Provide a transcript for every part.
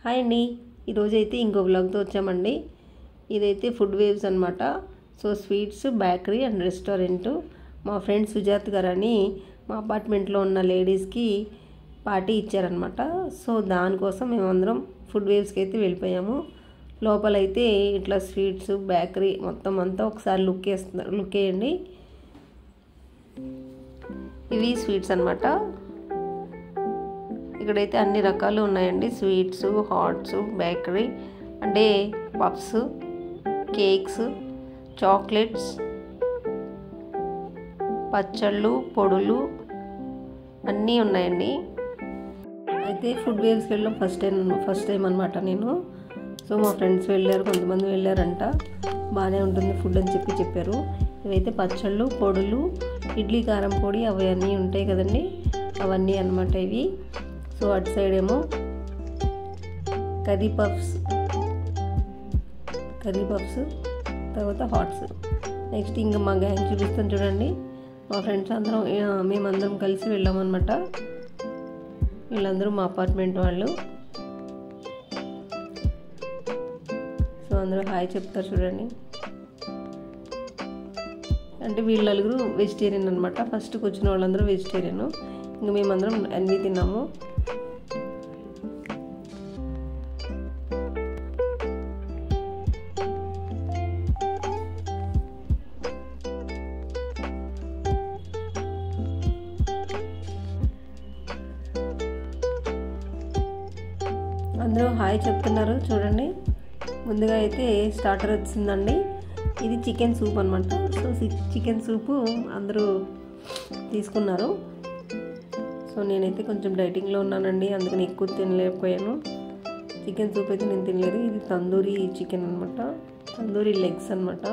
Hi అండి, ఈరోజైతే ఇంకో వ్లాగ్తో వచ్చామండి. ఇదైతే ఫుడ్ వేవ్స్ అనమాట. So sweets, bakery and restaurant. మా ఫ్రెండ్ సుజాత్ గారని మా అపార్ట్మెంట్లో ఉన్న లేడీస్కి పార్టీ ఇచ్చారనమాట. సో దానికోసం మేమందరం ఫుడ్ వేవ్స్కి అయితే వెళ్ళిపోయాము. లోపలైతే ఇట్లా స్వీట్స్, బేకరీ మొత్తం అంతా ఒకసారి లుక్ వేయండి. ఇవి స్వీట్స్ అనమాట. ఇక్కడైతే అన్ని రకాలు ఉన్నాయండి. స్వీట్స్, హాట్స్, బేకరీ అంటే పఫ్స్, కేక్స్, చాక్లెట్స్, పచ్చళ్ళు, పొడులు అన్నీ ఉన్నాయండి. అయితే ఫుడ్ వేవ్స్కి వెళ్ళడం ఫస్ట్ టైం అనమాట నేను. సో మా ఫ్రెండ్స్ వెళ్ళారు, కొంతమంది వెళ్ళారంట. బాగానే ఉంటుంది ఫుడ్ అని చెప్పారు. ఇవైతే పచ్చళ్ళు, పొడులు, ఇడ్లీ కారం పొడి అవన్నీ ఉంటాయి కదండి, అవన్నీ అనమాట ఇవి. సో అటు సైడ్ ఏమో కర్రీ పఫ్స్, తర్వాత హాట్స్. నెక్స్ట్ ఇంకా మా గ్యాంగ్ చూపిస్తాను చూడండి. మా ఫ్రెండ్స్ అందరం మేమందరం కలిసి వెళ్ళామన్నమాట. వీళ్ళందరూ మా అపార్ట్మెంట్ వాళ్ళు. సో అందరూ హాయ్ చెప్తారు చూడండి. అంటే వీళ్ళు నలుగురు వెజిటేరియన్ అనమాట. ఫస్ట్కి వచ్చిన వాళ్ళందరూ వెజిటేరియన్. ఇంకా మేమందరం అన్నీ తిన్నాము. అందరూ హాయ్ చెప్తున్నారు చూడండి. ముందుగా అయితే స్టార్టర్ వచ్చిందండి. ఇది చికెన్ సూప్ అనమాట. సో చికెన్ సూపు అందరూ తీసుకున్నారు. సో నేనైతే కొంచెం డైటింగ్లో ఉన్నానండి, అందుకని ఎక్కువ తినలేకపోయాను. చికెన్ సూప్ అయితే నేను తినలేదు. ఇది తందూరి చికెన్ అనమాట, తందూరి లెగ్స్ అనమాట.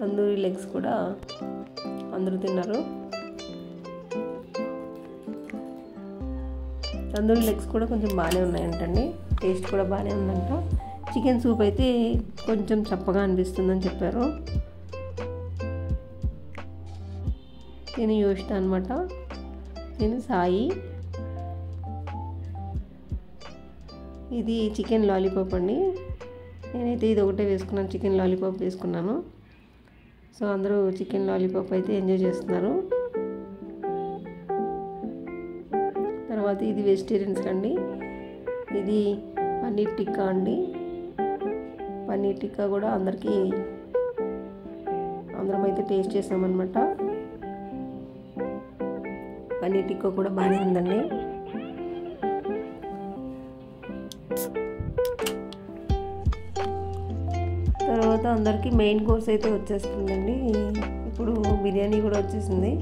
తందూరి లెగ్స్ కూడా అందరూ తిన్నారు. తందూరి లెగ్స్ కూడా కొంచెం బాగానే ఉన్నాయంటండి, టేస్ట్ కూడా బాగానే ఉందంట. చికెన్ సూప్ అయితే కొంచెం చప్పగా అనిపిస్తుందని చెప్పారు. నేను యోషిత అనమాట, నేను సాయి. ఇది చికెన్ లాలీపాప్ అండి. నేనైతే ఇది ఒకటే వేసుకున్నాను, చికెన్ లాలీపాప్ వేసుకున్నాను. సో అందరూ చికెన్ లాలీపాప్ అయితే ఎంజాయ్ చేస్తున్నారు. తర్వాత ఇది వెజిటేరియన్స్ అండి. ఇది పన్నీర్ టిక్కా అండి. పన్నీర్ టిక్కా కూడా అందరం అయితే టేస్ట్ చేసామన్నమాట. పన్నీర్ టిక్కా కూడా బాగానే ఉందండి. తర్వాత అందరికీ మెయిన్ కోర్స్ అయితే వచ్చేస్తుందండి. ఇప్పుడు బిర్యానీ కూడా వచ్చేసింది.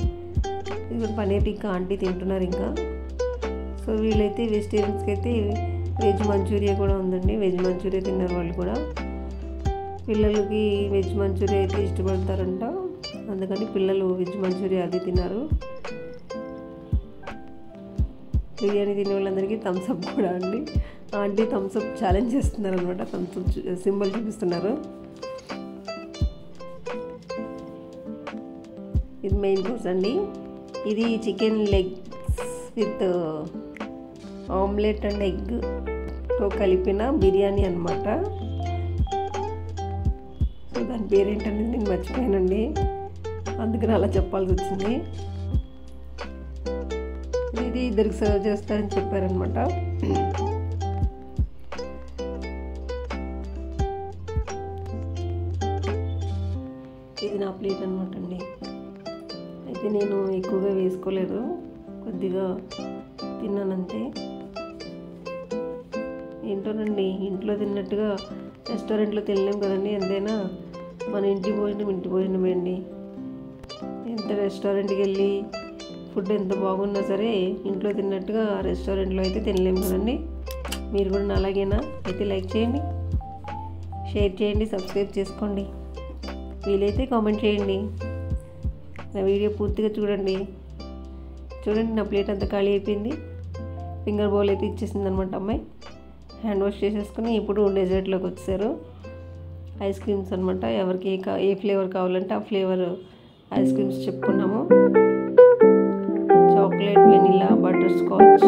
ఇది కూడా పన్నీర్ టిక్కా ఆంటీ తింటున్నారు ఇంకా. సో వీళ్ళైతే వెజిటేరియన్స్కి అయితే వెజ్ మంచూరియా కూడా ఉందండి. వెజ్ మంచూరియా తిన్నారు వాళ్ళు కూడా. పిల్లలకి వెజ్ మంచూరియా అయితే ఇష్టపడతారంట, అందుకని పిల్లలు వెజ్ మంచూరియా అది తిన్నారు. బిర్యానీ తినే వాళ్ళందరికీ థమ్స్అప్ కూడా అండి. ఆంటీ థమ్స్అప్ ఛాలెంజ్ చేస్తున్నారు అనమాట. థమ్స్అప్ సింబల్ చూపిస్తున్నారు. ఇది మెయిన్ కోర్స్ అండి. ఇది chicken legs with omelette and ఎగ్తో కలిపిన బిర్యానీ అనమాట. సో దాని పేరేంటనేది నేను మర్చిపోయానండి, అందుకని అలా చెప్పాల్సి వచ్చింది. ఇది ఇద్దరికి సర్వ్ చేస్తారని చెప్పారనమాట. ఇది నా ప్లేట్ అనమాట అండి. అయితే నేను ఎక్కువగా వేసుకోలేదు, కొద్దిగా తిన్నానంతే. ఏంటోనండి, ఇంట్లో తిన్నట్టుగా రెస్టారెంట్లో తినలేం కదండి. ఎంతైనా మన ఇంటి భోజనమే అండి. ఎంత రెస్టారెంట్కి వెళ్ళి ఫుడ్ ఎంత బాగున్నా సరే ఇంట్లో తిన్నట్టుగా రెస్టారెంట్లో అయితే తినలేం కదండి. మీరు కూడా అలాగేనా? అయితే లైక్ చేయండి, షేర్ చేయండి, సబ్స్క్రైబ్ చేసుకోండి. వీలైతే కామెంట్ చేయండి. నా వీడియో పూర్తిగా చూడండి. నా ప్లేట్ అంతా ఖాళీ అయిపోయింది. ఫింగర్ బౌల్ అయితే ఇచ్చేసింది అనమాట అమ్మాయి. హ్యాండ్ వాష్ చేసేసుకుని ఇప్పుడు డెజర్ట్లోకి వచ్చారు. ఐస్ క్రీమ్స్ అనమాట. ఎవరికి ఏ ఫ్లేవర్ కావాలంటే ఆ ఫ్లేవర్ ఐస్ క్రీమ్స్ చెప్పుకున్నాము. చాక్లెట్, వెనిలా, బటర్ స్కాచ్,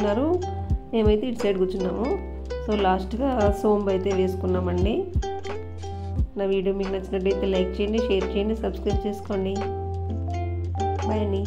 కూర్చున్నారు, మేమైతే ఇటు సైడ్ కూర్చున్నాము. సో లాస్ట్గా సోంపు అయితే వేసుకున్నామండి. నా వీడియో మీకు నచ్చినట్టయితే లైక్ చేయండి, షేర్ చేయండి, సబ్స్క్రైబ్ చేసుకోండి. బాయ్ అండి.